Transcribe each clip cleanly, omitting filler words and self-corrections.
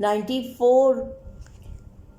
94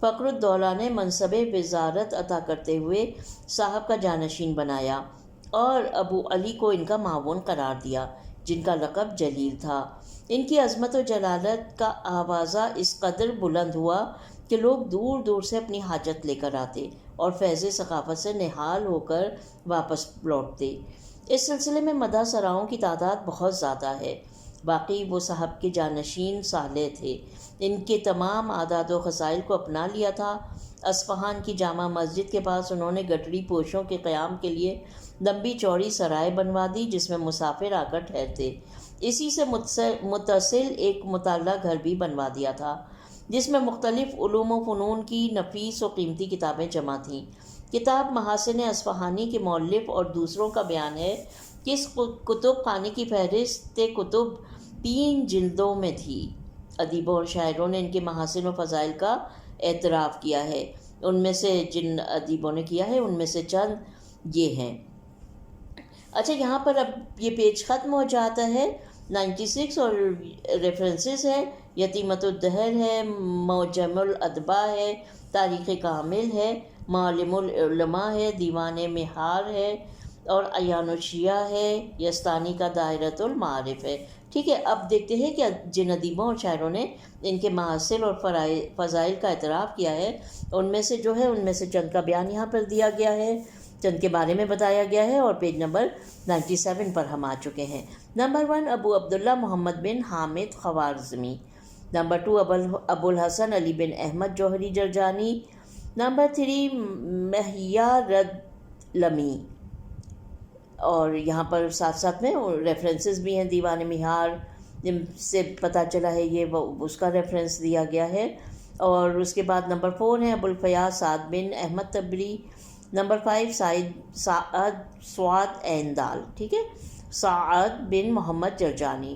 فخر الدولہ نے منصب وزارت عطا کرتے ہوئے صاحب کا جانشین بنایا اور ابو علی کو ان کا معاون قرار دیا، جن کا لقب جلیل تھا۔ ان کی عظمت و جلالت کا آوازہ اس قدر بلند ہوا کہ لوگ دور دور سے اپنی حاجت لے کر آتے اور فیض ثقافت سے نہال ہو کر واپس لوٹتے۔ اس سلسلے میں مدح سراؤں کی تعداد بہت زیادہ ہے۔ باقی وہ صاحب کے جانشین صالح تھے، ان کے تمام عادات و خصائل کو اپنا لیا تھا۔ اصفہان کی جامع مسجد کے پاس انہوں نے گٹری پوشوں کے قیام کے لیے لمبی چوڑی سرائے بنوا دی، جس میں مسافر آ کر ٹھہرتے۔ اسی سے متصل ایک مطالعہ گھر بھی بنوا دیا تھا، جس میں مختلف علوم و فنون کی نفیس و قیمتی کتابیں جمع تھیں۔ کتاب محاسن اصفہانی کے مؤلف اور دوسروں کا بیان ہے کہ اس کتب خانے کی فہرست کتب 3 جلدوں میں تھی۔ ادیبوں اور شاعروں نے ان کے محاسن و فضائل کا اعتراف کیا ہے۔ ان میں سے جن ادیبوں نے کیا ہے ان میں سے چند یہ ہیں۔ اچھا، یہاں پر اب یہ پیج ختم ہو جاتا ہے۔ 96 اور ریفرنسز ہے، یتیمۃ الدہر ہے، معجم الادباء ہے، تاریخ کامل ہے، معالم العلماء ہے، دیوان مہار ہے اور عیان الشیعہ ہے، یزدانی کا دائرۃ المعارف ہے۔ ٹھیک ہے، اب دیکھتے ہیں کہ جن ادیبوں اور شاعروں نے ان کے محاسن اور فضائل کا اعتراف کیا ہے ان میں سے جو ہے ان میں سے چند کا بیان یہاں پر دیا گیا ہے، چند کے بارے میں بتایا گیا ہے، اور پیج نمبر 97 پر ہم آ چکے ہیں۔ نمبر 1 ابو عبداللہ محمد بن حامد خوارزمی۔ نمبر 2 ابو الحسن علی بن احمد جوہری جرجانی۔ نمبر 3 محیا رد لمی، اور یہاں پر ساتھ ساتھ میں ریفرنسز بھی ہیں، دیوان مہار سے پتہ چلا ہے یہ اس کا ریفرنس دیا گیا ہے۔ اور اس کے بعد نمبر 4 ہے ابو الفیاض سعد بن احمد تبری۔ نمبر 5 سعد عین دال، ٹھیک ہے، سعد بن محمد جرجانی۔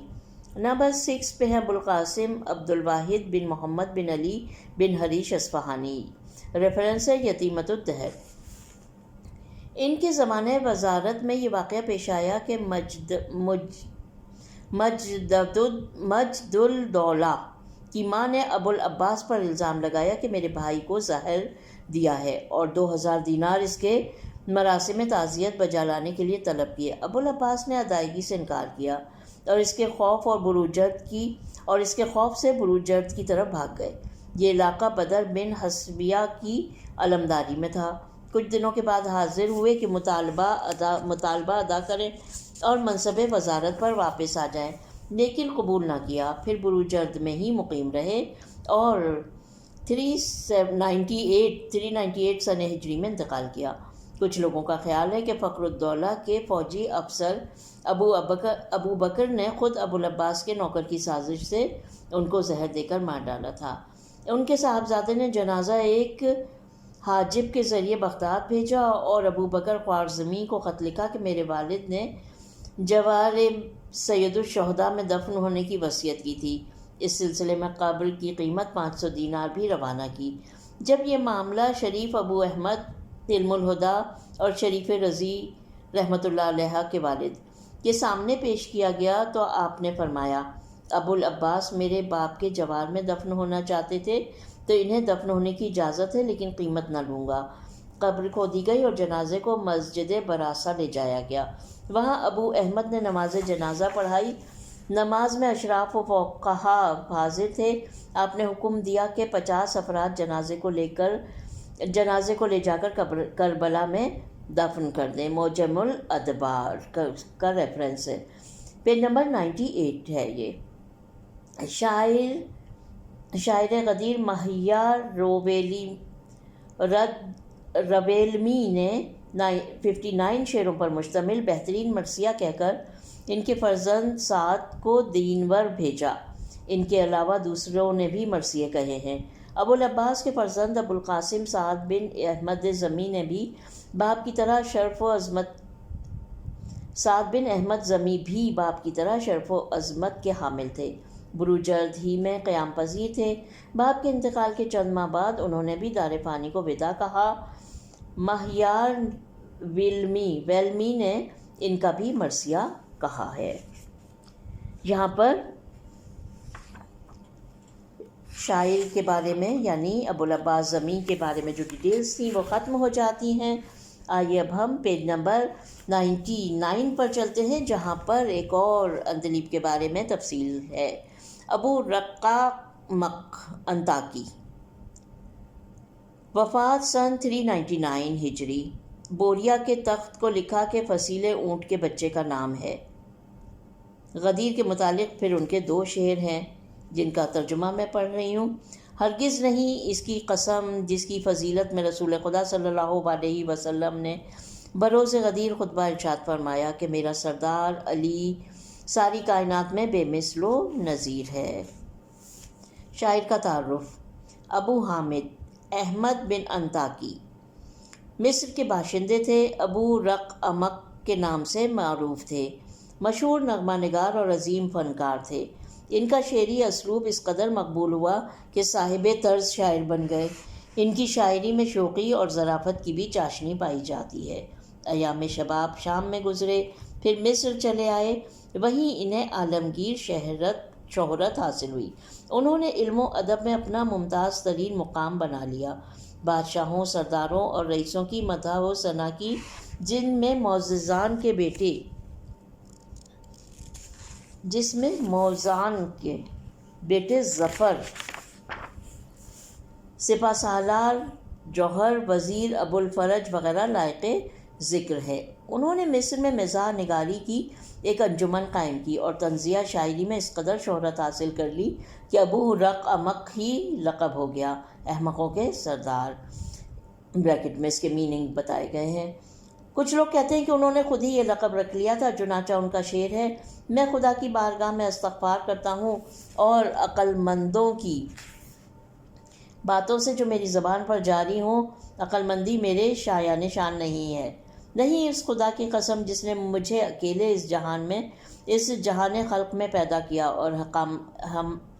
نمبر 6 پہ ہے ابو القاسم عبد الواحد بن محمد بن علی بن حریش اصفہانی۔ ریفرنس ہے یتیمۃ الدہر۔ ان کے زمانہ وزارت میں یہ واقعہ پیش آیا کہ مجد الدولہ کی ماں نے ابو العباس پر الزام لگایا کہ میرے بھائی کو زہر دیا ہے، اور 2000 دینار اس کے مراسم تعزیت بجا لانے کے لیے طلب کیے۔ ابو العباس نے ادائیگی سے انکار کیا اور اس کے خوف سے بروجرد کی طرف بھاگ گئے۔ یہ علاقہ بدر بن حسبیہ کی علمداری میں تھا۔ کچھ دنوں کے بعد حاضر ہوئے کہ مطالبہ ادا کریں اور منصب وزارت پر واپس آ جائیں، لیکن قبول نہ کیا۔ پھر بروجرد میں ہی مقیم رہے اور 398 سنہ ہجری میں انتقال کیا۔ کچھ لوگوں کا خیال ہے کہ فخر الدولہ کے فوجی افسر ابو بکر نے خود ابو العباس کے نوکر کی سازش سے ان کو زہر دے کر مار ڈالا تھا۔ ان کے صاحبزادے نے جنازہ ایک حاجب کے ذریعے بغداد بھیجا اور ابو بکر خوارزمی کو خط لکھا کہ میرے والد نے جوار سید الشہداء میں دفن ہونے کی وصیت کی تھی۔ اس سلسلے میں قبر کی قیمت 500 دینار بھی روانہ کی۔ جب یہ معاملہ شریف ابو احمد علم الہدا اور شریف رضی رحمۃ اللہ علیہ کے والد کے سامنے پیش کیا گیا تو آپ نے فرمایا، ابو العباس میرے باپ کے جوار میں دفن ہونا چاہتے تھے تو انہیں دفن ہونے کی اجازت ہے، لیکن قیمت نہ لوں گا۔ قبر کھودی گئی اور جنازے کو مسجد براسہ لے جایا گیا۔ وہاں ابو احمد نے نماز جنازہ پڑھائی۔ نماز میں اشراف و فقہا حاضر تھے۔ آپ نے حکم دیا کہ 50 افراد جنازے کو لے جا کر کربلا میں دفن کر دیں۔ معجم الادباء کا ریفرنس ہے، پیج نمبر 98 ہے۔ یہ شاعر غدیر محیا رویلمی نے 59 شعروں پر مشتمل بہترین مرثیہ کہہ کر ان کے فرزند سعد کو دینور بھیجا۔ ان کے علاوہ دوسروں نے بھی مرثیے کہے ہیں۔ ابو العباس کے فرزند ابو القاسم سعد بن احمد زمی نے بھی باپ کی طرح شرف و عظمت کے حامل تھے۔ بروجرد ہی میں قیام پذیر تھے۔ باپ کے انتقال کے چند ماہ بعد انہوں نے بھی دار فانی کو وداع کہا۔ مہیار ویلمی نے ان کا بھی مرثیہ کہا ہے۔ یہاں پر شاعر کے بارے میں یعنی ابوالعباس ضمی کے بارے میں جو ڈیٹیلز تھیں وہ ختم ہو جاتی ہیں۔ آئیے اب ہم پیج نمبر 99 پر چلتے ہیں، جہاں پر ایک اور اندلیب کے بارے میں تفصیل ہے۔ ابو رقاقمق انطاکی، وفات سن 399 ہجری۔ بوریا کے تخت کو لکھا کہ فصیل اونٹ کے بچے کا نام ہے۔ غدیر کے متعلق پھر ان کے 2 شعر ہیں جن کا ترجمہ میں پڑھ رہی ہوں۔ ہرگز نہیں اس کی قسم جس کی فضیلت میں رسول خدا صلی اللہ علیہ وسلم نے بروز غدیر خطبہ ارشاد فرمایا کہ میرا سردار علی ساری کائنات میں بے مثل و نظیر ہے۔ شاعر کا تعارف۔ ابو حامد احمد بن انطاکی مصر کے باشندے تھے۔ ابو رقاقمق کے نام سے معروف تھے۔ مشہور نغمہ نگار اور عظیم فنکار تھے۔ ان کا شعری اسلوب اس قدر مقبول ہوا کہ صاحب طرز شاعر بن گئے۔ ان کی شاعری میں شوقی اور ظرافت کی بھی چاشنی پائی جاتی ہے۔ ایام شباب شام میں گزرے، پھر مصر چلے آئے، وہیں انہیں عالمگیر شہرت حاصل ہوئی۔ انہوں نے علم و ادب میں اپنا ممتاز ترین مقام بنا لیا۔ بادشاہوں، سرداروں اور رئیسوں کی مدح و ثنا کی، جس میں موزان کے بیٹے ظفر، سپہ سالار جوہر، وزیر ابوالفرج وغیرہ لائق ذکر ہے۔ انہوں نے مصر میں مزاح نگاری کی ایک انجمن قائم کی اور طنزیہ شاعری میں اس قدر شہرت حاصل کر لی کہ ابو رقاقمق ہی لقب ہو گیا، احمقوں کے سردار۔ بریکٹ میں اس کے میننگ بتائے گئے ہیں۔ کچھ لوگ کہتے ہیں کہ انہوں نے خود ہی یہ لقب رکھ لیا تھا، چنانچہ ان کا شعر ہے: میں خدا کی بارگاہ میں استغفار کرتا ہوں اور عقل مندوں کی باتوں سے جو میری زبان پر جاری ہوں، عقل مندی میرے شایان شان نہیں ہے۔ نہیں اس خدا کی قسم جس نے مجھے اکیلے اس جہان خلق میں پیدا کیا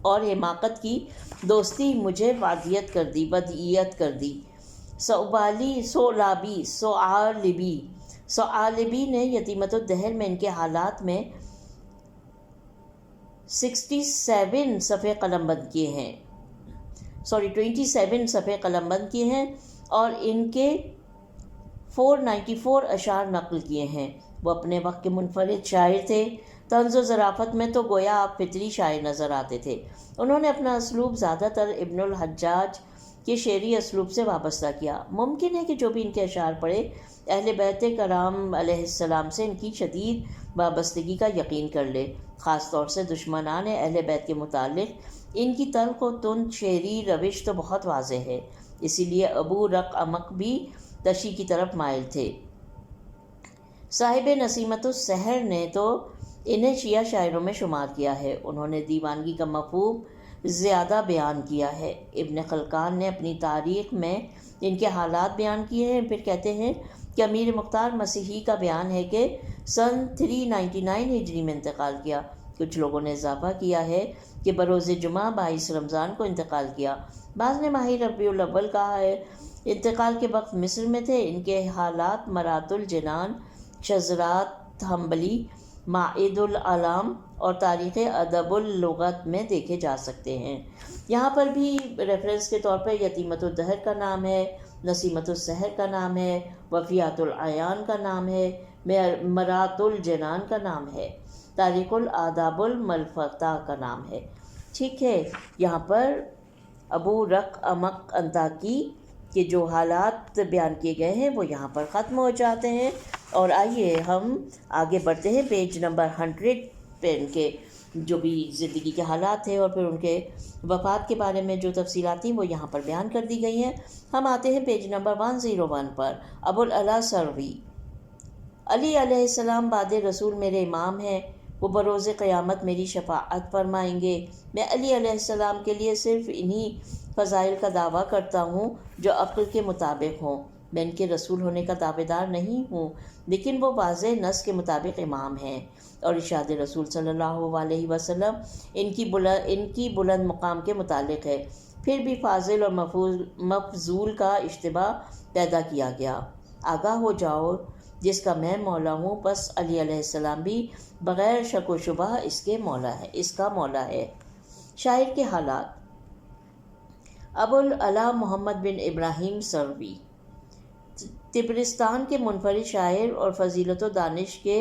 اور حماقت کی دوستی مجھے ودیعت کر دی۔ ثعالبی نے یتیمۃ الدہر میں ان کے حالات میں 27 صفحے قلم بند کیے ہیں اور ان کے 494 اشعار نقل کیے ہیں۔ وہ اپنے وقت کے منفرد شاعر تھے۔ طنز و ظرافت میں تو گویا آپ فطری شاعر نظر آتے تھے۔ انہوں نے اپنا اسلوب زیادہ تر ابن الحجاج کے شعری اسلوب سے وابستہ کیا۔ ممکن ہے کہ جو بھی ان کے اشعار پڑھے، اہل بیت کرام علیہ السلام سے ان کی شدید وابستگی کا یقین کر لے۔ خاص طور سے دشمنان اہل بیت کے متعلق ان کی تلخ و تند شعری روش تو بہت واضح ہے۔ اسی لیے ابو رقاقمق بھی تشیع کی طرف مائل تھے۔ صاحب نسیمۃ السحر نے تو انہیں شیعہ شاعروں میں شمار کیا ہے۔ انہوں نے دیوانگی کا مفہوم زیادہ بیان کیا ہے۔ ابن خلقان نے اپنی تاریخ میں ان کے حالات بیان کیے ہیں۔ پھر کہتے ہیں کہ امیر مختار مسیحی کا بیان ہے کہ سن 399 ہجری میں انتقال کیا۔ کچھ لوگوں نے اضافہ کیا ہے کہ بروز جمعہ 22 رمضان کو انتقال کیا۔ بعض نے ماہ ربیع الاول کہا ہے۔ انتقال کے وقت مصر میں تھے۔ ان کے حالات مرات الجنان، شذرات حنبلی، معید العلام اور تاریخ ادب اللغت میں دیکھے جا سکتے ہیں۔ یہاں پر بھی ریفرنس کے طور پر یتیمۃ الدہر کا نام ہے، نسیمۃ السحر کا نام ہے، وفیات العیان کا نام ہے، مرات الجنان کا نام ہے، تاریخ الآداب الملفتہ کا نام ہے۔ ٹھیک ہے، یہاں پر ابو رقاقمق انطاکی کے جو حالات بیان کیے گئے ہیں وہ یہاں پر ختم ہو جاتے ہیں۔ اور آئیے ہم آگے بڑھتے ہیں پیج نمبر 100 پہ ان کے جو بھی زندگی کے حالات تھے اور پھر ان کے وفات کے بارے میں جو تفصیلات تھیں وہ یہاں پر بیان کر دی گئی ہیں۔ ہم آتے ہیں پیج نمبر 101 پر۔ ابوالعلا سروی: علی علیہ السلام بعد رسول میرے امام ہیں، وہ بروز قیامت میری شفاعت فرمائیں گے۔ میں علی علیہ السلام کے لیے صرف انہی فضائل کا دعویٰ کرتا ہوں جو عقل کے مطابق ہوں۔ میں ان کے رسول ہونے کا دعوے دار نہیں ہوں، لیکن وہ واضح نص کے مطابق امام ہیں، اور ارشاد رسول صلی اللہ علیہ وسلم ان کی بلند مقام کے متعلق ہے۔ پھر بھی فاضل اور مفضول کا اشتباہ پیدا کیا گیا۔ آگاہ ہو جاؤ، جس کا میں مولا ہوں، پس علی علیہ السلام بھی بغیر شک و شبہ اس کا مولا ہے۔ شاعر کے حالات: ابوالعلا محمد بن ابراہیم سروی طبرستان کے منفرد شاعر اور فضیلت و دانش کے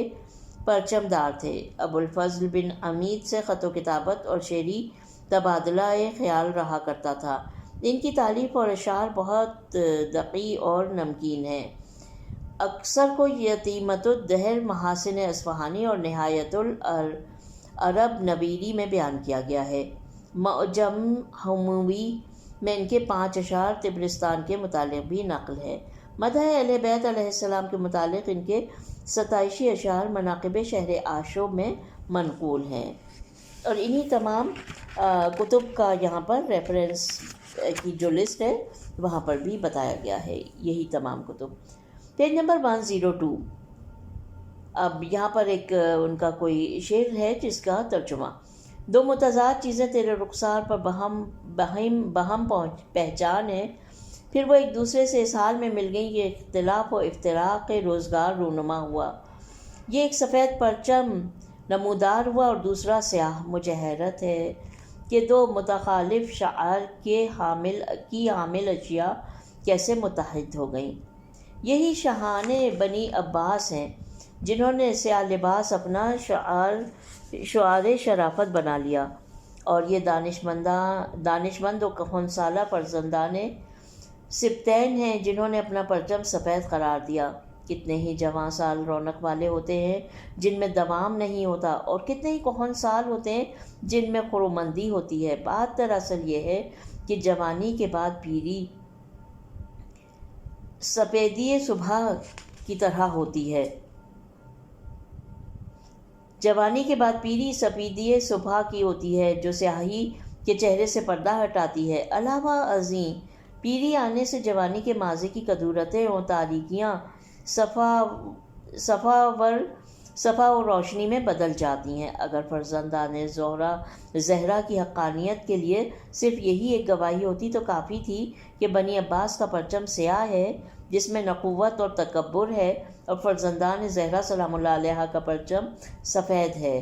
پرچم دار تھے۔ ابوالفضل بن عمید سے خط و کتابت اور شعری تبادلہ خیال رہا کرتا تھا۔ ان کی تالیف اور اشعار بہت دقیق اور نمکین ہیں۔ اکثر کو یتیمۃ الدہر محاسن اصفہانی اور نہایت العرب نویری میں بیان کیا گیا ہے۔ معجم حموی میں ان کے 5 اشعار طبرستان کے متعلق بھی نقل ہے۔ مدح اہل بیت علیہ السلام کے متعلق ان کے 27 اشعار مناقب شہر آشوب میں منقول ہیں، اور انہی تمام کتب کا یہاں پر ریفرنس کی جو لسٹ ہے وہاں پر بھی بتایا گیا ہے، یہی تمام کتب۔ Page number 102۔ اب یہاں پر ایک ان کا کوئی شعر ہے جس کا ترجمہ: دو متضاد چیزیں تیرے رخسار پر بہم پہچان ہے، پھر وہ ایک دوسرے سے اس حال میں مل گئیں، یہ اختلاف و افتراق روزگار رونما ہوا۔ یہ ایک سفید پرچم نمودار ہوا اور دوسرا سیاہ۔ مجھے حیرت ہے کہ دو متخالف شعار کی حامل اشیاء کیسے متحد ہو گئیں۔ یہی شاہان بنی عباس ہیں جنہوں نے سیاہ لباس اپنا شعار شرافت بنا لیا، اور یہ دانشمند و خنثیٰ فرزندان سبتین ہیں جنہوں نے اپنا پرچم سفید قرار دیا۔ کتنے ہی جوان سال رونق والے ہوتے ہیں جن میں دوام نہیں ہوتا، اور کتنے ہی کہن سال ہوتے ہیں جن میں خرومندی ہوتی ہے۔ بات دراصل یہ ہے کہ جوانی کے بعد پیری سپیدی صبح کی طرح ہوتی ہے۔ جوانی کے بعد پیری سپیدی صبح کی ہوتی ہے جو سیاہی کے چہرے سے پردہ ہٹاتی ہے۔ علاوہ ازیں پیری آنے سے جوانی کے ماضی کی کدورتیں اور تاریکیاں صفا و روشنی میں بدل جاتی ہیں۔ اگر فرزندان زہرا کی حقانیت کے لیے صرف یہی ایک گواہی ہوتی تو کافی تھی کہ بنی عباس کا پرچم سیاہ ہے جس میں نخوت اور تکبر ہے، اور فرزندان زہرا سلام اللہ علیہا کا پرچم سفید ہے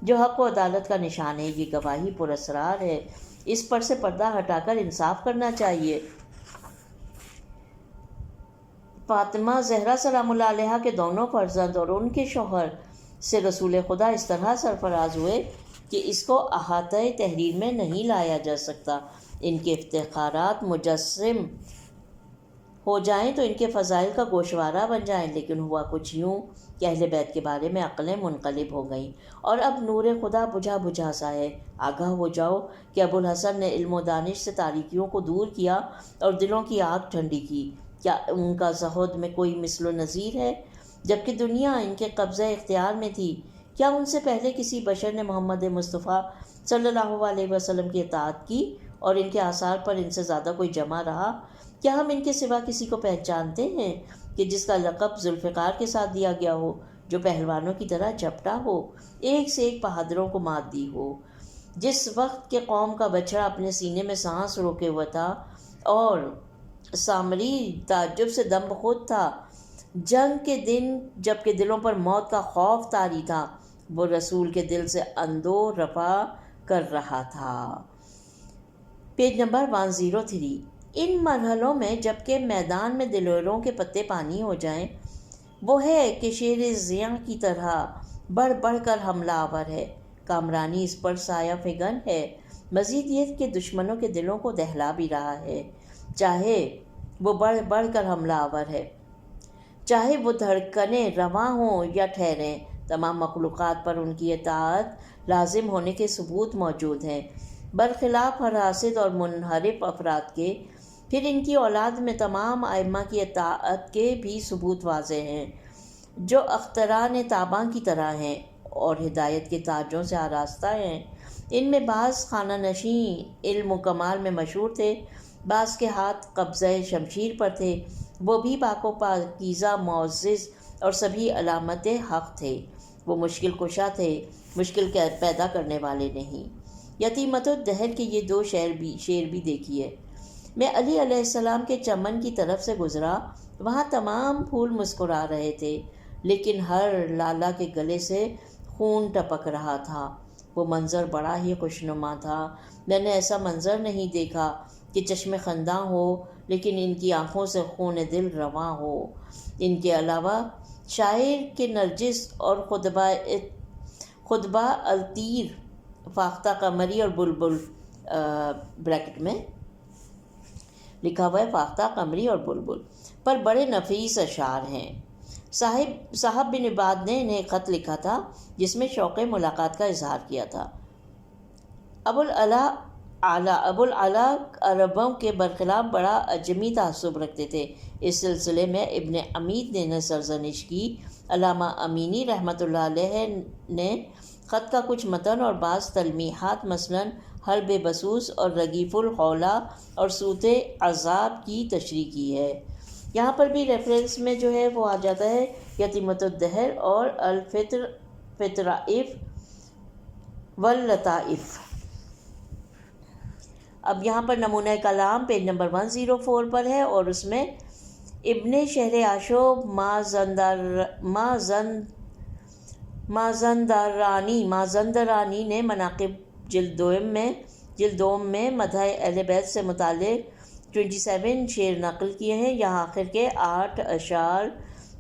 جو حق و عدالت کا نشان ہے۔ یہ گواہی پراسرار ہے، اس پر سے پردہ ہٹا کر انصاف کرنا چاہیے۔ فاطمہ زہرا سلام اللہ علیہا کے دونوں فرزند اور ان کے شوہر سے رسول خدا اس طرح سرفراز ہوئے کہ اس کو احاطۂ تحریر میں نہیں لایا جا سکتا۔ ان کے افتخارات مجسم ہو جائیں تو ان کے فضائل کا گوشوارہ بن جائیں، لیکن ہوا کچھ یوں کہ اہل بیت کے بارے میں عقلیں منقلب ہو گئیں، اور اب نور خدا بجھا بجھا سا ہے۔ آگاہ ہو جاؤ کہ ابوالحسن نے علم و دانش سے تاریکیوں کو دور کیا اور دلوں کی آگ ٹھنڈی کی۔ کیا ان کا زہد میں کوئی مثل و نظیر ہے؟ جبکہ دنیا ان کے قبضہ اختیار میں تھی، کیا ان سے پہلے کسی بشر نے محمد مصطفیٰ صلی اللہ علیہ وسلم کی اطاعت کی، اور ان کے آثار پر ان سے زیادہ کوئی جمع رہا؟ کیا ہم ان کے سوا کسی کو پہچانتے ہیں کہ جس کا لقب ذوالفقار کے ساتھ دیا گیا ہو، جو پہلوانوں کی طرح جھپٹا ہو، ایک سے ایک بہادروں کو مات دی ہو؟ جس وقت کے قوم کا بچڑا اپنے سینے میں سانس روکے ہوا تھا اور سامری تعجب سے دم بخود تھا، جنگ کے دن جبکہ دلوں پر موت کا خوف طاری تھا، وہ رسول کے دل سے اندوہ رفع کر رہا تھا۔ Page number 103۔ ان مرحلوں میں جبکہ میدان میں دلیروں کے پتے پانی ہو جائیں، وہ ہے کہ شیر ضیاء کی طرح بڑھ بڑھ کر حملہ آور ہے، کامرانی اس پر سایہ فگن ہے، مزید یہ کہ دشمنوں کے دلوں کو دہلا بھی رہا ہے، چاہے وہ بڑھ بڑھ کر حملہ آور ہے، چاہے وہ دھڑکنیں رواں ہوں یا ٹھہریں، تمام مخلوقات پر ان کی اطاعت لازم ہونے کے ثبوت موجود ہیں، برخلاف ہر حاسد اور منحرف افراد کے۔ پھر ان کی اولاد میں تمام ائمہ کی اطاعت کے بھی ثبوت واضح ہیں، جو اختران تاباں کی طرح ہیں اور ہدایت کے تاجوں سے آراستہ ہیں۔ ان میں بعض خانہ نشین علم و کمال میں مشہور تھے، بعض کے ہاتھ قبضہ شمشیر پر تھے، وہ بھی پاک و پاکیزہ معزز اور سبھی علامت حق تھے، وہ مشکل کشا تھے، مشکل پیدا کرنے والے نہیں۔ یتیمۃ الدہر کے یہ 2 شعر بھی دیکھیے۔ میں علی علیہ السلام کے چمن کی طرف سے گزرا، وہاں تمام پھول مسکرا رہے تھے، لیکن ہر لالا کے گلے سے خون ٹپک رہا تھا۔ وہ منظر بڑا ہی خوشنما تھا، میں نے ایسا منظر نہیں دیکھا کہ چشم خنداں ہو لیکن ان کی آنکھوں سے خون دل رواں ہو۔ ان کے علاوہ شاعر کے نرجس اور خطبہ الطیر، فاختہ قمری اور بلبل، بریکٹ میں لکھا ہوا ہے فاختہ قمری اور بلبل، پر بڑے نفیس اشعار ہیں۔ صاحب بن عباد نے انہیں ایک خط لکھا تھا جس میں شوق ملاقات کا اظہار کیا تھا۔ ابو العلا عربوں کے برخلاف بڑا اجمی تعصب رکھتے تھے۔ اس سلسلے میں ابن عمید نے سرزنش کی۔ علامہ امینی رحمۃ اللہ علیہ نے خط کا کچھ متن اور بعض تلمیحات مثلاً حرب بسوس اور رگیف الخولہ اور صوت عذاب کی تشریح کی ہے۔ یہاں پر بھی ریفرنس میں جو ہے وہ آ جاتا ہے یتیمۃ الدہر اور الفطرائف واللطائف۔ اب یہاں پر نمونہ کلام پیج نمبر 104 پر ہے اور اس میں ابن شہر آشوب مازندرانی نے مناقب جلدوم میں مدح اہل بیت سے متعلق 27 شعر نقل کیے ہیں۔ یہاں آخر کے 8 اشعار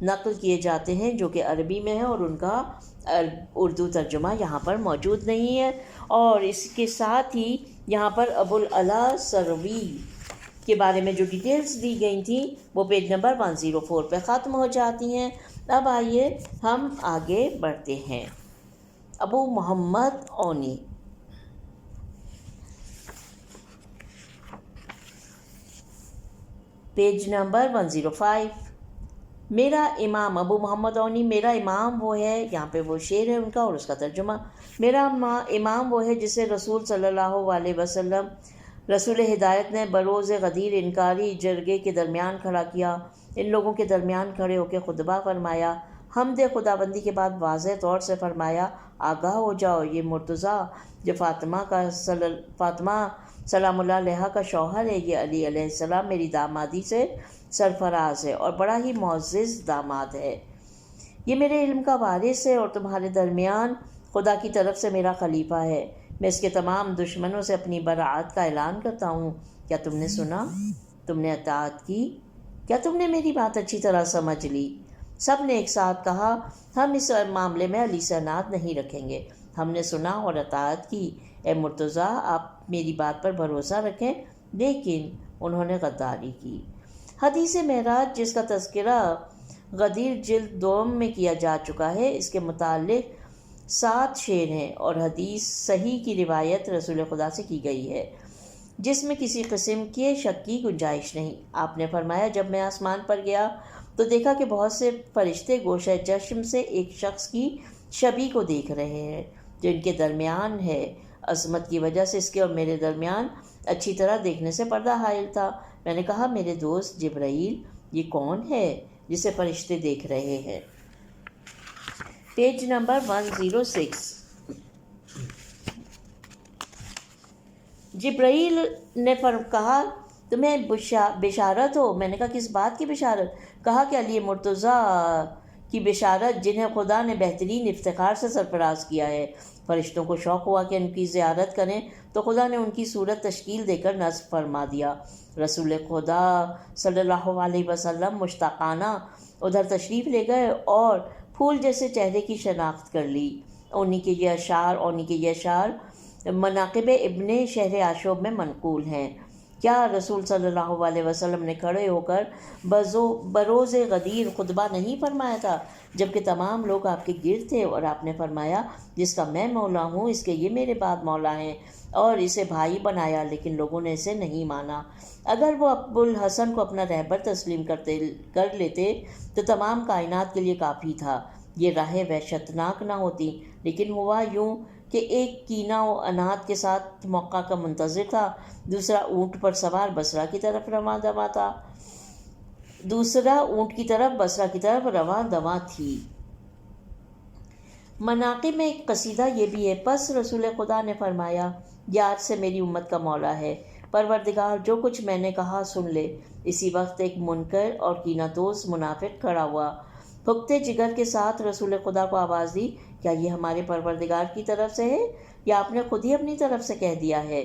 نقل کیے جاتے ہیں جو کہ عربی میں ہیں اور ان کا اردو ترجمہ یہاں پر موجود نہیں ہے، اور اس کے ساتھ ہی یہاں پر ابو العلا سروی کے بارے میں جو ڈیٹیلز دی گئی تھیں وہ پیج نمبر 104 پہ ختم ہو جاتی ہیں۔ اب آئیے ہم آگے بڑھتے ہیں۔ ابو محمد اونی، پیج نمبر 105۔ میرا امام، ابو محمد اونی، میرا امام وہ ہے، یہاں پہ وہ شعر ہے ان کا اور اس کا ترجمہ۔ میرا امام وہ ہے جسے رسول صلی اللہ علیہ وسلم، رسول ہدایت نے بروز غدیر انکاری جرگے کے درمیان کھڑا کیا۔ ان لوگوں کے درمیان کھڑے ہو کے خطبہ فرمایا۔ حمد خداوندی کے بعد واضح طور سے فرمایا، آگاہ ہو جاؤ، یہ مرتضیٰ جو فاطمہ سلام اللہ علیہا کا شوہر ہے، یہ علی علیہ السلام میری دامادی سے سرفراز ہے اور بڑا ہی معزز داماد ہے۔ یہ میرے علم کا وارث ہے اور تمہارے درمیان خدا کی طرف سے میرا خلیفہ ہے۔ میں اس کے تمام دشمنوں سے اپنی براعت کا اعلان کرتا ہوں۔ کیا تم نے سنا؟ تم نے اطاعت کی؟ کیا تم نے میری بات اچھی طرح سمجھ لی؟ سب نے ایک ساتھ کہا، ہم اس معاملے میں علی سے اناد نہیں رکھیں گے۔ ہم نے سنا اور اطاعت کی۔ اے مرتضیٰ، آپ میری بات پر بھروسہ رکھیں۔ لیکن انہوں نے غداری کی۔ حدیث معراج جس کا تذکرہ غدیر جلد 2 میں کیا جا چکا ہے، اس کے متعلق 7 شعر ہیں اور حدیث صحیح کی روایت رسول خدا سے کی گئی ہے جس میں کسی قسم کے شک کی گنجائش نہیں۔ آپ نے فرمایا، جب میں آسمان پر گیا تو دیکھا کہ بہت سے فرشتے گوشہ چشم سے ایک شخص کی شبیہ کو دیکھ رہے ہیں جو ان کے درمیان ہے۔ عظمت کی وجہ سے اس کے اور میرے درمیان اچھی طرح دیکھنے سے پردہ حائل تھا۔ میں نے کہا، میرے دوست جبرائیل، یہ کون ہے جسے فرشتے دیکھ رہے ہیں؟ Page number 106۔ جبرائیل نے کہا، تمہیں بشارت ہو؟ میں نے کہا، کس بات کی بشارت؟ کہا کہ علی مرتضیٰ کی بشارت جنہیں خدا نے بہترین افتخار سے سرفراز کیا ہے۔ فرشتوں کو شوق ہوا کہ ان کی زیارت کریں تو خدا نے ان کی صورت تشکیل دے کر نصب فرما دیا۔ رسول خدا صلی اللہ علیہ وسلم مشتاقانہ ادھر تشریف لے گئے اور پھول جیسے چہرے کی شناخت کر لی۔ اونی کے یہ اشعار مناقب ابن شہر آشوب میں منقول ہیں۔ کیا رسول صلی اللہ علیہ وسلم نے کھڑے ہو کر بروز غدیر خطبہ نہیں فرمایا تھا جبکہ تمام لوگ آپ کے گرد تھے، اور آپ نے فرمایا، جس کا میں مولا ہوں اس کے یہ میرے بعد مولا ہیں، اور اسے بھائی بنایا لیکن لوگوں نے اسے نہیں مانا۔ اگر وہ ابو الحسن کو اپنا رہبر تسلیم کر لیتے تو تمام کائنات کے لیے کافی تھا، یہ راہ وحشتناک نہ ہوتی۔ لیکن ہوا یوں کہ ایک کینہ و عناد کے ساتھ موقع کا منتظر تھا، دوسرا اونٹ پر سوار بصرہ کی طرف رواں دواں تھی۔ مناقب میں ایک قصیدہ یہ بھی ہے، پس رسول خدا نے فرمایا، یہ آج سے میری امت کا مولا ہے، پروردگار جو کچھ میں نے کہا سن لے۔ اسی وقت ایک منکر اور کینہ توز منافق کھڑا ہوا، پھکتے جگر کے ساتھ رسول خدا کو آواز دی، کیا یہ ہمارے پروردگار کی طرف سے ہے یا آپ نے خود ہی اپنی طرف سے کہہ دیا ہے؟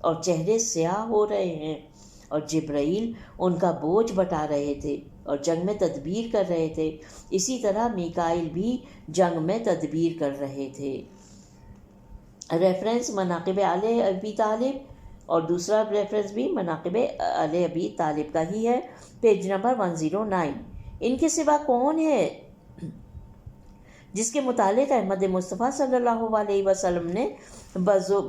اور چہرے سیاہ ہو رہے ہیں، اور جبرائیل ان کا بوجھ بٹا رہے تھے اور جنگ میں تدبیر کر رہے تھے، اسی طرح میکائیل بھی جنگ میں تدبیر کر رہے تھے۔ ریفرنس مناقب آل ابی طالب، اور دوسرا ریفرنس بھی مناقب آل ابی طالب کا ہی ہے، پیج نمبر 109۔ ان کے سوا کون ہے جس کے متعلق احمد مصطفیٰ صلی اللہ علیہ وسلم نے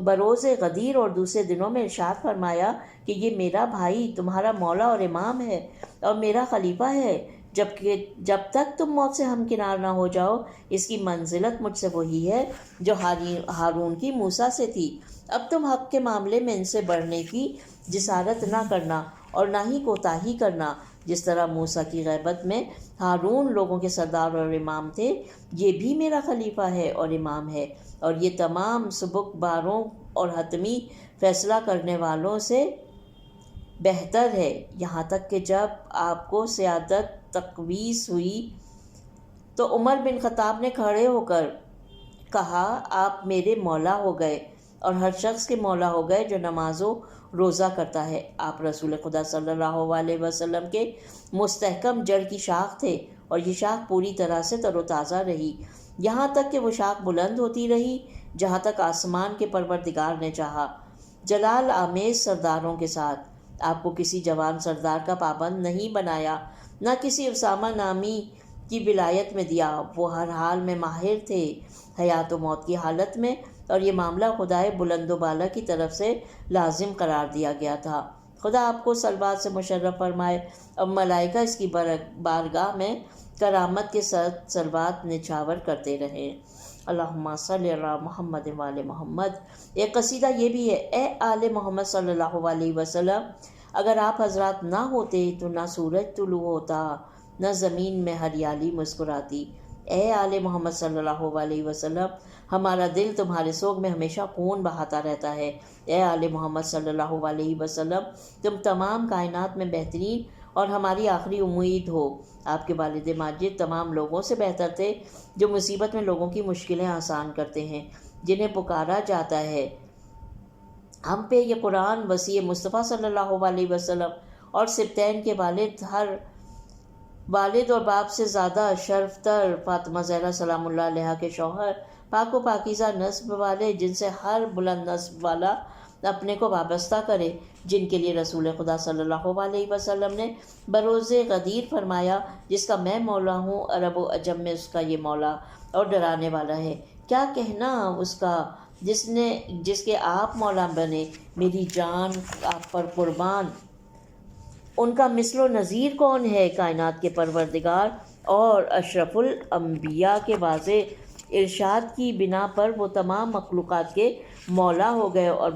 بروز غدیر اور دوسرے دنوں میں ارشاد فرمایا کہ یہ میرا بھائی تمہارا مولا اور امام ہے اور میرا خلیفہ ہے، جب تک تم موت سے ہمکنار نہ ہو جاؤ، اس کی منزلت مجھ سے وہی ہے جو ہارون کی موسیٰ سے تھی۔ اب تم حق کے معاملے میں ان سے بڑھنے کی جسارت نہ کرنا اور نہ ہی کوتاہی کرنا، جس طرح موسیٰ کی غیبت میں ہارون لوگوں کے سردار اور امام تھے، یہ بھی میرا خلیفہ ہے اور امام ہے، اور یہ تمام سبک باروں اور حتمی فیصلہ کرنے والوں سے بہتر ہے، یہاں تک کہ جب آپ کو سیادت تقویس ہوئی تو عمر بن خطاب نے کھڑے ہو کر کہا، آپ میرے مولا ہو گئے اور ہر شخص کے مولا ہو گئے جو نماز و روزہ کرتا ہے۔ آپ رسول خدا صلی اللہ علیہ وسلم کے مستحکم جڑ کی شاخ تھے، اور یہ شاخ پوری طرح سے تر و تازہ رہی، یہاں تک کہ وہ شاخ بلند ہوتی رہی جہاں تک آسمان کے پروردگار نے چاہا۔ جلال آمیز سرداروں کے ساتھ آپ کو کسی جوان سردار کا پابند نہیں بنایا، نہ کسی اسامہ نامی کی ولایت میں دیا۔ وہ ہر حال میں ماہر تھے، حیات و موت کی حالت میں، اور یہ معاملہ خدائے بلند و بالا کی طرف سے لازم قرار دیا گیا تھا۔ خدا آپ کو صلوات سے مشرف فرمائے، اور ملائکہ اس کی بارگاہ میں کرامت کے ساتھ صلوات نچھاور کرتے رہیں۔ اللہم صلی علی محمد وآل محمد۔ ایک قصیدہ یہ بھی ہے، اے آل محمد صلی اللہ علیہ وسلم، اگر آپ حضرات نہ ہوتے تو نہ سورج طلوع ہوتا، نہ زمین میں ہریالی مسکراتی۔ اے آل محمد صلی اللہ علیہ وسلم، ہمارا دل تمہارے سوگ میں ہمیشہ خون بہاتا رہتا ہے۔ اے آل محمد صلی اللہ علیہ وسلم، تم تمام کائنات میں بہترین اور ہماری آخری امید ہو۔ آپ کے والد ماجد تمام لوگوں سے بہتر تھے جو مصیبت میں لوگوں کی مشکلیں آسان کرتے ہیں، جنہیں پکارا جاتا ہے۔ ہم پہ یہ قرآن وصی مصطفیٰ صلی اللہ علیہ وسلم اور سبتین کے والد اور باپ سے زیادہ شرف تر فاطمہ زہرا سلام اللہ علیہا کے شوہر، پاک و پاکیزہ نسب والے، جن سے ہر بلند نسب والا اپنے کو وابستہ کرے، جن کے لیے رسول خدا صلی اللہ علیہ وسلم نے بروز غدیر فرمایا، جس کا میں مولا ہوں، عرب و عجم میں اس کا یہ مولا اور ڈرانے والا ہے۔ کیا کہنا اس کا جس کے آپ مولا بنے، میری جان آپ پر قربان۔ ان کا مثل و نظیر کون ہے؟ کائنات کے پروردگار اور اشرف الانبیاء کے واضح ارشاد کی بنا پر وہ تمام مخلوقات کے مولا ہو گئے، اور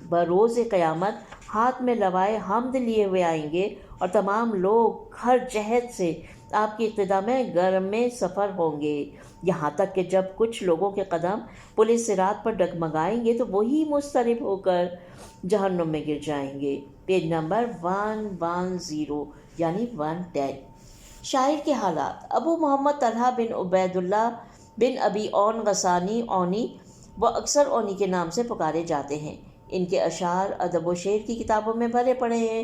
بروز قیامت ہاتھ میں لوائے حمد لیے ہوئے آئیں گے، اور تمام لوگ ہر جہت سے آپ کی اقتدا میں گرم سفر ہوں گے، یہاں تک کہ جب کچھ لوگوں کے قدم پل صراط پر ڈگمگائیں گے تو وہی مضطرب ہو کر جہنم میں گر جائیں گے۔ پیج نمبر 110 یعنی 110۔ شاعر کے حالات۔ ابو محمد طلحہ بن عبید اللہ بن ابی اون غسانی اونی، وہ اکثر اونی کے نام سے پکارے جاتے ہیں۔ ان کے اشعار ادب و شعر کی کتابوں میں بھرے پڑے ہیں۔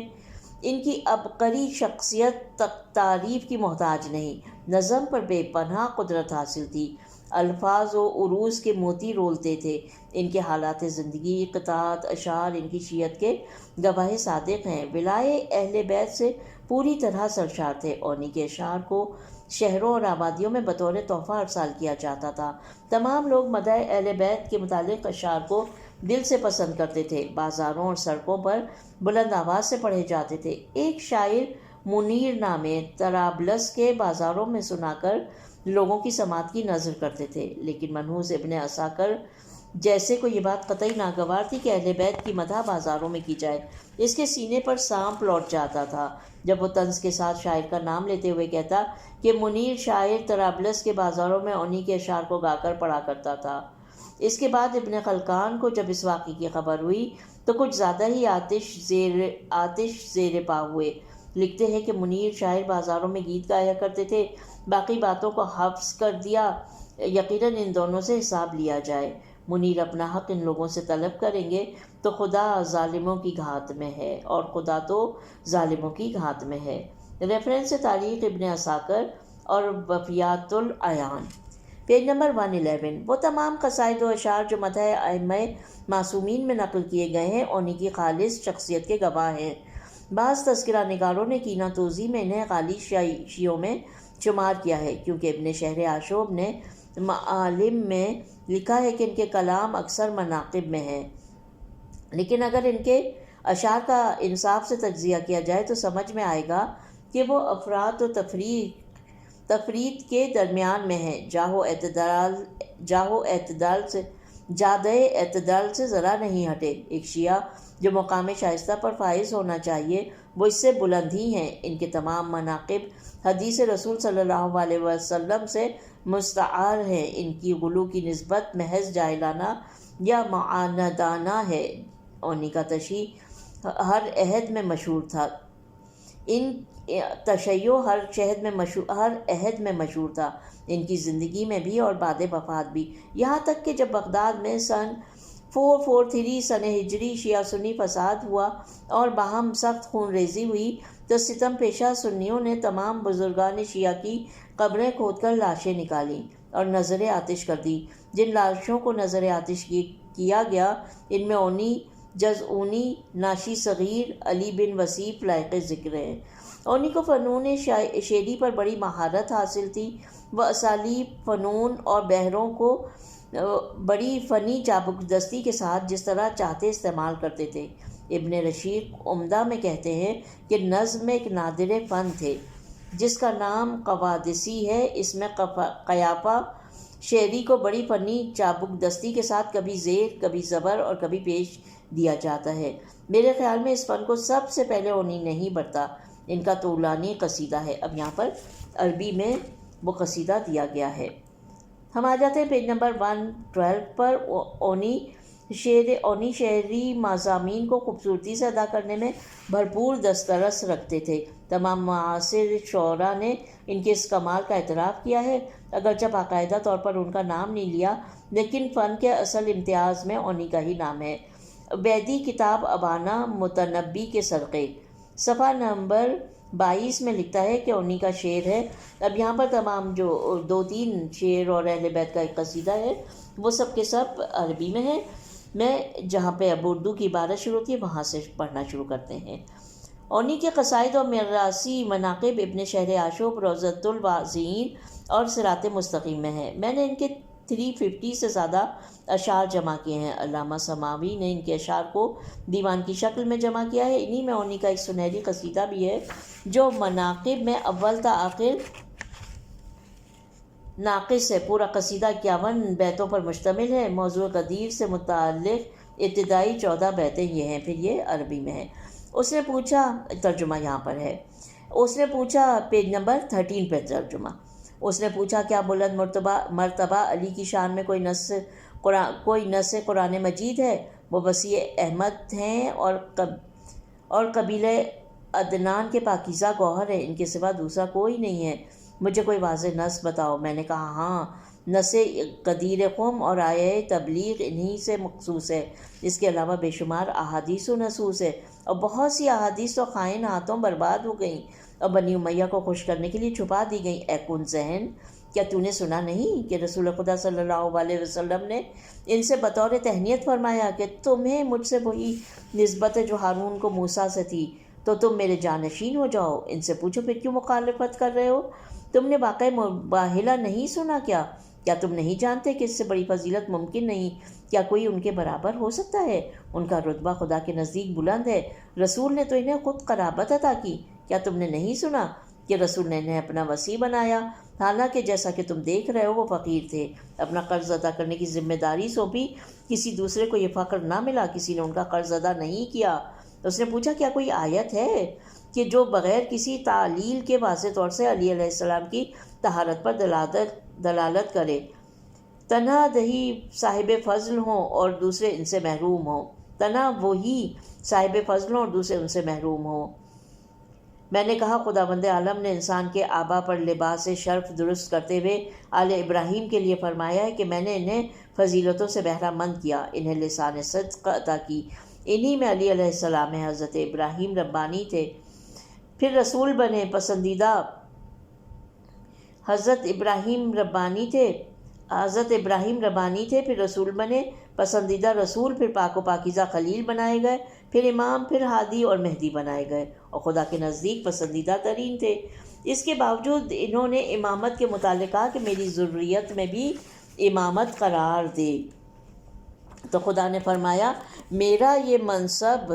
ان کی عبقری شخصیت تعریف کی محتاج نہیں، نظم پر بے پناہ قدرت حاصل تھی، الفاظ و عروض کے موتی رولتے تھے۔ ان کے حالات زندگی، قطعات، اشعار ان کی شیعت کے گواہ صادق ہیں۔ ولائے اہل بیت سے پوری طرح سرشار تھے۔ اونی کے اشعار کو شہروں اور آبادیوں میں بطور تحفہ ارسال کیا جاتا تھا۔ تمام لوگ مدح اہل بیت کے متعلق اشعار کو دل سے پسند کرتے تھے، بازاروں اور سڑکوں پر بلند آواز سے پڑھے جاتے تھے۔ ایک شاعر منیر نامے طرابلس کے بازاروں میں سنا کر لوگوں کی سماعت کی نذر کرتے تھے، لیکن منحوس ابن عساکر جیسے کو یہ بات قطعی ناگوار تھی کہ اہل بیت کی مدح بازاروں میں کی جائے۔ اس کے سینے پر سانپ لوٹ جاتا تھا جب وہ طنز کے ساتھ شاعر کا نام لیتے ہوئے کہتا کہ منیر شاعر طرابلس کے بازاروں میں اونی کے اشعار کو گا کر پڑھا کرتا تھا۔ اس کے بعد ابن خلقان کو جب اس واقعے کی خبر ہوئی تو کچھ زیادہ ہی آتش زیر پا ہوئے۔ لکھتے ہیں کہ منیر شاعر بازاروں میں گیت گایا کرتے تھے، باقی باتوں کو حفظ کر دیا، یقیناً ان دونوں سے حساب لیا جائے۔ منیر اپنا حق ان لوگوں سے طلب کریں گے تو خدا ظالموں کی گھات میں ہے، اور خدا تو ظالموں کی گھات میں ہے۔ ریفرنس تاریخ ابن عساکر اور وفیات العیان، پیج نمبر 111۔ وہ تمام قصائد و اشعار جو مدح ائمہ معصومین میں نقل کیے گئے ہیں انہی کی خالص شخصیت کے گواہ ہیں۔ بعض تذکرہ نگاروں نے کینہ توزی میں انہیں خالص شیعوں میں شمار کیا ہے، کیونکہ ابن شہر آشوب نے معالم میں لکھا ہے کہ ان کے کلام اکثر مناقب میں ہیں، لیکن اگر ان کے اشعار کا انصاف سے تجزیہ کیا جائے تو سمجھ میں آئے گا کہ وہ افراط و تفرید کے درمیان میں ہیں، جادہ اعتدال سے ذرا نہیں ہٹے۔ ایک شیعہ جو مقام شائستہ پر فائز ہونا چاہیے وہ اس سے بلند ہی ہیں۔ ان کے تمام مناقب حدیث رسول صلی اللہ علیہ وسلم سے مستعار ہیں۔ ان کی غلو کی نسبت محض جاہلانہ یا معاندانہ ہے۔ اونی کا تشیع ہر عہد میں مشہور تھا۔ ان تشیع ہر عہد میں مشہور تھا، ان کی زندگی میں بھی اور بعد وفات بھی، یہاں تک کہ جب بغداد میں سن 443 سن ہجری شیعہ سنی فساد ہوا اور باہم سخت خون ریزی ہوئی تو ستم پیشہ سنیوں نے تمام بزرگان شیعہ کی قبریں کھود کر لاشیں نکالیں اور نظر آتش کر دی۔ جن لاشوں کو نظر آتش کیا گیا ان میں اونی، جزعونی، ناشی صغیر، علی بن وصیف لائق ذکر ہیں۔ اونی کو فنون شعری پر بڑی مہارت حاصل تھی۔ وہ اسالیب، فنون اور بحروں کو بڑی فنی چابکدستی کے ساتھ جس طرح چاہتے استعمال کرتے تھے۔ ابن رشید عمدہ میں کہتے ہیں کہ نظم ایک نادر فن تھے جس کا نام قوادسی ہے۔ اس میں قیافہ شعری کو بڑی فنی چابکدستی کے ساتھ کبھی زیر، کبھی زبر اور کبھی پیش دیا جاتا ہے۔ میرے خیال میں اس فن کو سب سے پہلے اونی نہیں برتا۔ ان کا طولانی قصیدہ ہے۔ اب یہاں پر عربی میں وہ قصیدہ دیا گیا ہے۔ ہم آ جاتے ہیں پیج نمبر 112 پر۔ اونی شعری مضامین کو خوبصورتی سے ادا کرنے میں بھرپور دسترس رکھتے تھے۔ تمام معاصر شعراء نے ان کے اس کمال کا اعتراف کیا ہے، اگرچہ باقاعدہ طور پر ان کا نام نہیں لیا، لیکن فن کے اصل امتیاز میں اونی کا ہی نام ہے۔ عبیدی کتاب ابانا متنبی کے سرقے، صفحہ نمبر 22 میں لکھتا ہے کہ اونی کا شعر ہے۔ اب یہاں پر تمام جو 2-3 شعر اور اہل بیت کا ایک قصیدہ ہے وہ سب کے سب عربی میں ہے۔ میں جہاں پہ اب اردو کی عبارت شروع ہوتی ہے وہاں سے پڑھنا شروع کرتے ہیں۔ اونی کے قصائد و میراثی مناقب ابن شہر آشوب، روضۃ الواعظین اور صراط مستقیم میں ہیں۔ میں نے ان کے 350 سے زیادہ اشعار جمع کیے ہیں۔ علامہ سماوی نے ان کے اشعار کو دیوان کی شکل میں جمع کیا ہے۔ انہی میں اونی کا ایک سنہری قصیدہ بھی ہے جو مناقب میں اول تا آخر ناقص ہے۔ پورا قصیدہ 51 بیتوں پر مشتمل ہے۔ موضوع غدیر سے متعلق ابتدائی 14 بیتیں یہ ہیں، پھر یہ عربی میں ہے۔ اس نے پوچھا، ترجمہ یہاں پر ہے، اس نے پوچھا، پیج نمبر 13 پہ ترجمہ۔ اس نے پوچھا کیا بلند مرتبہ علی کی شان میں کوئی نص قرآن مجید ہے؟ وہ وسیع احمد ہیں اور قبیلہ عدنان کے پاکیزہ گوہر ہیں، ان کے سوا دوسرا کوئی نہیں ہے۔ مجھے کوئی واضح نص بتاؤ۔ میں نے کہا ہاں، نص غدیر قم اور آیہ تبلیغ انہی سے مخصوص ہے۔ اس کے علاوہ بے شمار احادیث و نصوص ہے، اور بہت سی احادیث تو خائن ہاتھوں برباد ہو گئیں اور بنی امیہ کو خوش کرنے کے لیے چھپا دی گئیں۔ اے کن ذہن، کیا تو نے سنا نہیں کہ رسول خدا صلی اللہ علیہ وسلم نے ان سے بطور تہنیت فرمایا کہ تمہیں مجھ سے وہی نسبت ہے جو ہارون کو موسیٰ سے تھی، تو تم میرے جانشین ہو جاؤ۔ ان سے پوچھو پھر کیوں مخالفت کر رہے ہو؟ تم نے واقعہ مباہلہ نہیں سنا کیا تم نہیں جانتے کہ اس سے بڑی فضیلت ممکن نہیں؟ کیا کوئی ان کے برابر ہو سکتا ہے؟ ان کا رتبہ خدا کے نزدیک بلند ہے۔ رسول نے تو انہیں خود قرابت عطا کی۔ کیا تم نے نہیں سنا کہ رسول نے انہیں اپنا وصی بنایا؟ حالانکہ جیسا کہ تم دیکھ رہے ہو وہ فقیر تھے، اپنا قرض ادا کرنے کی ذمہ داری سونپی، کسی دوسرے کو یہ فخر نہ ملا، کسی نے ان کا قرض ادا نہیں کیا۔ اس نے پوچھا کیا کوئی آیت ہے کہ جو بغیر کسی تعلیل کے واضح طور سے علی علیہ السلام کی طہارت پر دلالت کرے؟ تنہا دہی صاحب فضل ہوں اور دوسرے ان سے محروم ہوں، تنہا وہی صاحب فضل ہوں اور دوسرے ان سے محروم ہوں۔ میں نے کہا خداوند عالم نے انسان کے آبا پر لباس شرف درست کرتے ہوئے آل ابراہیم کے لیے فرمایا ہے کہ میں نے انہیں فضیلتوں سے بہرہ مند کیا، انہیں لسان صدق عطا کی۔ انہی میں علی علیہ السلام ہے۔ حضرت ابراہیم ربانی تھے، پھر رسول بنے، پسندیدہ حضرت ابراہیم ربانی تھے، پھر رسول بنے، پسندیدہ رسول، پھر پاک و پاکیزہ خلیل بنائے گئے، پھر امام، پھر ہادی اور مہدی بنائے گئے، اور خدا کے نزدیک پسندیدہ ترین تھے۔ اس کے باوجود انہوں نے امامت کے متعلق کہا کہ میری ذریت میں بھی امامت قرار دے، تو خدا نے فرمایا میرا یہ منصب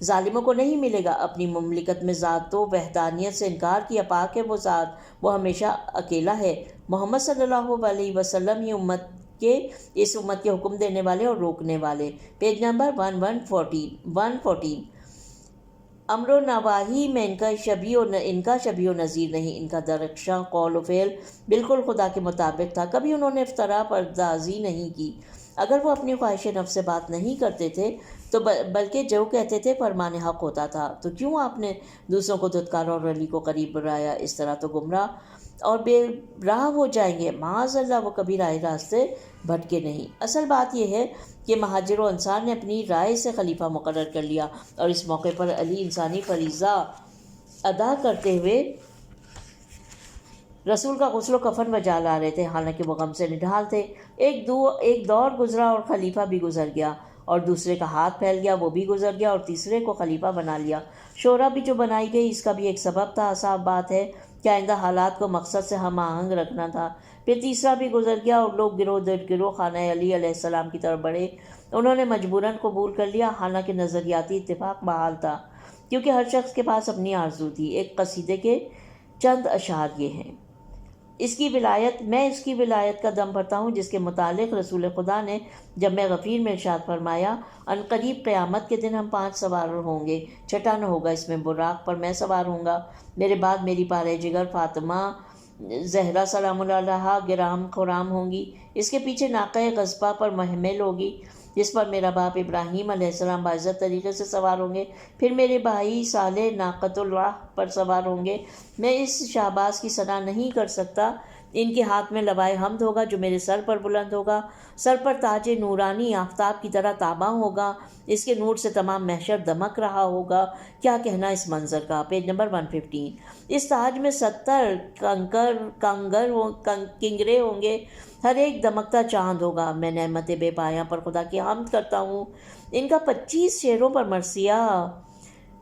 ظالموں کو نہیں ملے گا۔ اپنی مملکت میں ذات و وحدانیت سے انکار کیا، پاک ہے وہ ذات، وہ ہمیشہ اکیلا ہے۔ محمد صلی اللہ علیہ وسلم ہی اس امت کے حکم دینے والے اور روکنے والے۔ Page number 114۔ امر و نواہی میں ان کا شبیہ و نظیر نہیں، ان کا درخشاں قول و فعل بالکل خدا کے مطابق تھا، کبھی انہوں نے افتراء پردازی نہیں کی۔ اگر وہ اپنی خواہش نفس سے بات نہیں کرتے تھے تو بلکہ جو کہتے تھے فرمان حق ہوتا تھا، تو کیوں آپ نے دوسروں کو دھتکارا اور علی کو قریب بلایا؟ اس طرح تو گمراہ اور بے راہ ہو جائیں گے۔ معاذ اللہ، وہ کبھی راہ راستے بھٹکے نہیں۔ اصل بات یہ ہے کہ مہاجر و انصار نے اپنی رائے سے خلیفہ مقرر کر لیا، اور اس موقع پر علی انسانی فریضہ ادا کرتے ہوئے رسول کا غسل و کفن بجا لا رہے تھے، حالانکہ وہ غم سے نڈھال تھے۔ ایک دور گزرا اور خلیفہ بھی گزر گیا، اور دوسرے کا ہاتھ پھیل گیا، وہ بھی گزر گیا، اور تیسرے کو خلیفہ بنا لیا۔ شورا بھی جو بنائی گئی، اس کا بھی ایک سبب تھا، صاف بات ہے کہ آئندہ حالات کو مقصد سے ہم آہنگ رکھنا تھا۔ پھر تیسرا بھی گزر گیا، اور لوگ گروہ در گروہ خانہ علی علیہ السلام کی طرف بڑھے۔ انہوں نے مجبوراً قبول کر لیا، حالانکہ نظریاتی اتفاق بحال تھا، کیونکہ ہر شخص کے پاس اپنی آرزو تھی۔ ایک قصیدے کے چند اشعار یہ ہیں: میں اس کی ولایت کا دم بھرتا ہوں جس کے متعلق رسول خدا نے جمع غفیر میں ارشاد فرمایا، ان قریب قیامت کے دن ہم 5 سوار ہوں گے، چھٹا نہ ہوگا، اس میں براق پر میں سوار ہوں گا، میرے بعد میری پارے جگر فاطمہ زہرا سلام اللہ علیہا گرام خرام ہوں گی، اس کے پیچھے ناقہ غضبہ پر محمل ہوگی جس پر میرا باپ ابراہیم علیہ السلام باعزت طریقے سے سوار ہوں گے، پھر میرے بھائی صالح ناقۃ اللہ پر سوار ہوں گے۔ میں اس شہباز کی ثنا نہیں کر سکتا، ان کے ہاتھ میں لوائے حمد ہوگا جو میرے سر پر بلند ہوگا، سر پر تاج نورانی آفتاب کی طرح تاباں ہوگا، اس کے نور سے تمام محشر دمک رہا ہوگا۔ کیا کہنا اس منظر کا؟ Page number 115۔ اس تاج میں 70 کنگرے ہوں گے، ہر ایک دمکتا چاند ہوگا۔ میں نعمت بے پایاں پر خدا کی حمد کرتا ہوں۔ ان کا 25 شعروں پر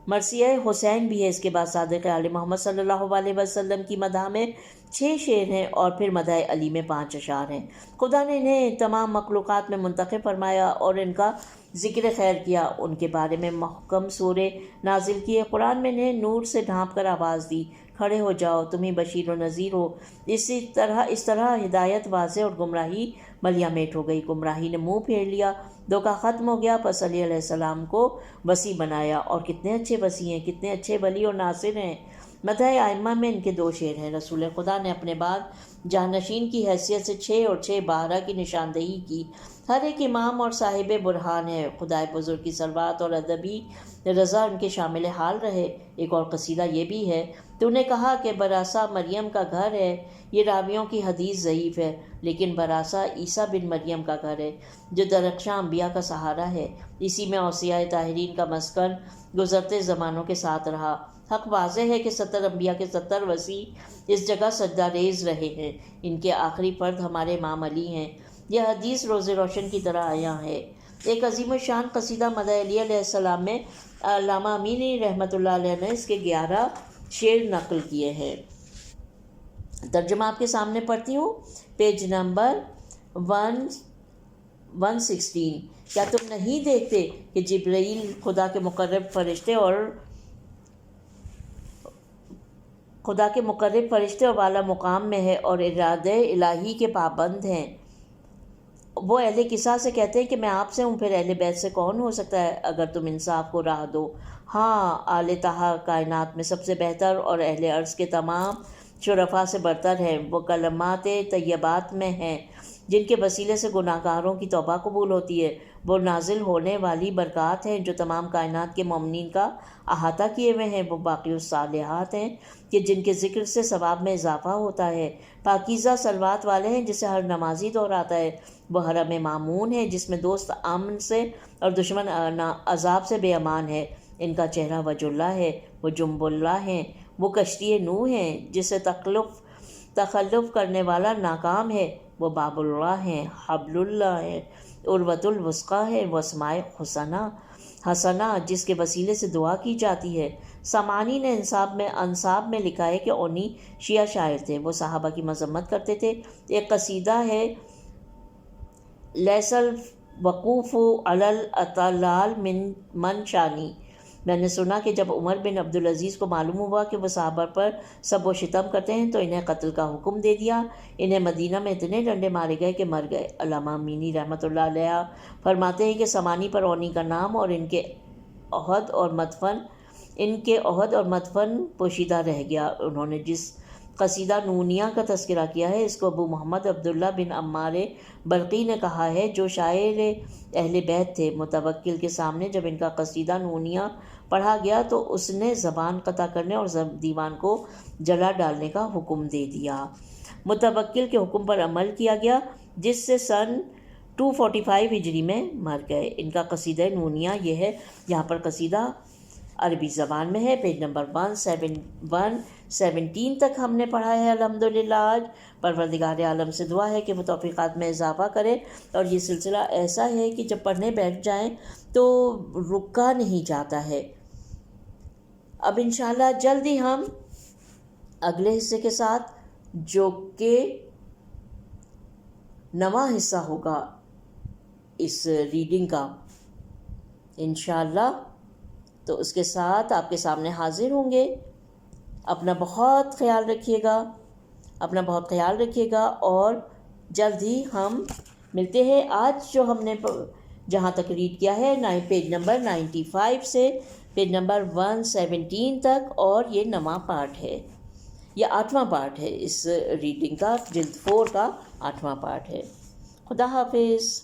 مرثیہ حسین بھی ہے۔ اس کے بعد صادق آل محمد صلی اللہ علیہ وسلم کی مدح میں 6 شعر ہیں، اور پھر مدح علی میں 5 اشعار ہیں۔ خدا نے انہیں تمام مخلوقات میں منتخب فرمایا اور ان کا ذکر خیر کیا، ان کے بارے میں محکم سورے نازل کیے، قرآن میں انہیں نور سے ڈھانپ کر آواز دی، کھڑے ہو جاؤ، تمہیں بشیر و نذیر ہو۔ اس طرح ہدایت واضح اور گمراہی ملیا میٹ ہو گئی۔ گمراہی نے منہ پھیر لیا، دھوکہ ختم ہو گیا، پس علی علیہ السلام کو وصی بنایا، اور کتنے اچھے وصی ہیں، کتنے اچھے ولی اور ناصر ہیں۔ مدح ائمہ میں ان کے 2 شعر ہیں۔ رسول خدا نے اپنے بعد جانشین کی حیثیت سے 6 اور 6 12 کی نشاندہی کی۔ ہر ایک امام اور صاحب برہان ہے، خدائے بزرگ کی صلوات اور ادبی رضا ان کے شامل حال رہے۔ ایک اور قصیدہ یہ بھی ہے: تو نے کہا کہ براسا مریم کا گھر ہے، یہ راویوں کی حدیث ضعیف ہے، لیکن براسا عیسیٰ بن مریم کا گھر ہے جو درخشاں انبیاء کا سہارا ہے، اسی میں اوصیاء طاہرین کا مسکن گزرتے زمانوں کے ساتھ رہا۔ حق واضح ہے کہ 70 انبیاء کے 70 وصی اس جگہ سجدہ ریز رہے ہیں، ان کے آخری فرد ہمارے امام علی ہیں۔ یہ حدیث روز روشن کی طرح عیاں ہے۔ ایک عظیم الشان قصیدہ مدح علی علیہ السلام میں علامہ امینی رحمۃ اللہ علیہ نے اس کے 11 شعر نقل کیے ہیں۔ ترجمہ آپ کے سامنے پڑھتی ہوں، پیج نمبر 116۔ کیا تم نہیں دیکھتے کہ جبرائیل خدا کے مقرب فرشتے اور والا مقام میں ہے اور ارادہ الہی کے پابند ہیں؟ وہ اہل کسا سے کہتے ہیں کہ میں آپ سے ہوں، پھر اہل بیت سے کون ہو سکتا ہے اگر تم انصاف کو راہ دو؟ ہاں، آل طہا کائنات میں سب سے بہتر اور اہل عرض کے تمام شرفاء سے برتر ہیں، وہ کلمات طیبات میں ہیں، جن کے وسیلے سے گناہگاروں کی توبہ قبول ہوتی ہے۔ وہ نازل ہونے والی برکات ہیں جو تمام کائنات کے مومنین کا احاطہ کیے ہوئے ہیں۔ وہ باقی الصالحات ہیں کہ جن کے ذکر سے ثواب میں اضافہ ہوتا ہے۔ پاکیزہ صلوات والے ہیں جسے ہر نمازی دہراتا ہے۔ وہ حرم مامون ہے جس میں دوست امن سے اور دشمن عذاب سے بے امان ہے۔ ان کا چہرہ وجہ اللہ ہے، وہ جنب اللہ ہیں۔ وہ کشتی نوح ہیں جسے تخلف کرنے والا ناکام ہے۔ وہ باب اللہ ہیں، حبل اللہ ہے، عروۃ الوثقی ہے۔ وہ اسماء حسنہ جس کے وسیلے سے دعا کی جاتی ہے۔ سامعین نے انصاب میں لکھا ہے کہ اونی شیعہ شاعر تھے، وہ صحابہ کی مذمت کرتے تھے۔ ایک قصیدہ ہے لیس الوقوف علی الاطلال من شانی۔ میں نے سنا کہ جب عمر بن عبدالعزیز کو معلوم ہوا کہ وہ صحابہ پر سب و شتم کرتے ہیں تو انہیں قتل کا حکم دے دیا۔ انہیں مدینہ میں اتنے ڈنڈے مارے گئے کہ مر گئے۔ علامہ امینی رحمۃ اللہ علیہ فرماتے ہیں کہ سمانی پر اونی کا نام اور ان کے عہد اور مدفن پوشیدہ رہ گیا۔ انہوں نے جس قصیدہ نونیہ کا تذکرہ کیا ہے اس کو ابو محمد عبداللہ بن عمار برقی نے کہا ہے جو شاعر اہل بیت تھے۔ متوکل کے سامنے جب ان کا قصیدہ نونیہ پڑھا گیا تو اس نے زبان قطع کرنے اور دیوان کو جلا ڈالنے کا حکم دے دیا۔ متوکل کے حکم پر عمل کیا گیا جس سے سن 245 ہجری میں مر گئے۔ ان کا قصیدہ نونیہ یہ ہے۔ یہاں پر قصیدہ عربی زبان میں ہے۔ پیج نمبر 117 تک ہم نے پڑھا ہے الحمدللہ۔ آج پروردگار عالم سے دعا ہے کہ وہ توفیقات میں اضافہ کرے، اور یہ سلسلہ ایسا ہے کہ جب پڑھنے بیٹھ جائیں تو رکا نہیں جاتا ہے۔ اب انشاءاللہ جلدی ہم اگلے حصے کے ساتھ، جو کہ نواں حصہ ہوگا اس ریڈنگ کا انشاءاللہ، تو اس کے ساتھ آپ کے سامنے حاضر ہوں گے۔ اپنا بہت خیال رکھیے گا اور جلد ہی ہم ملتے ہیں۔ آج جو ہم نے جہاں تک ریڈ کیا ہے پیج نمبر 95 سے پیج نمبر 117 تک، اور یہ نواں پارٹ ہے، یہ 8واں پارٹ ہے اس ریڈنگ کا، جلد 4 کا 8واں پارٹ ہے۔ خدا حافظ۔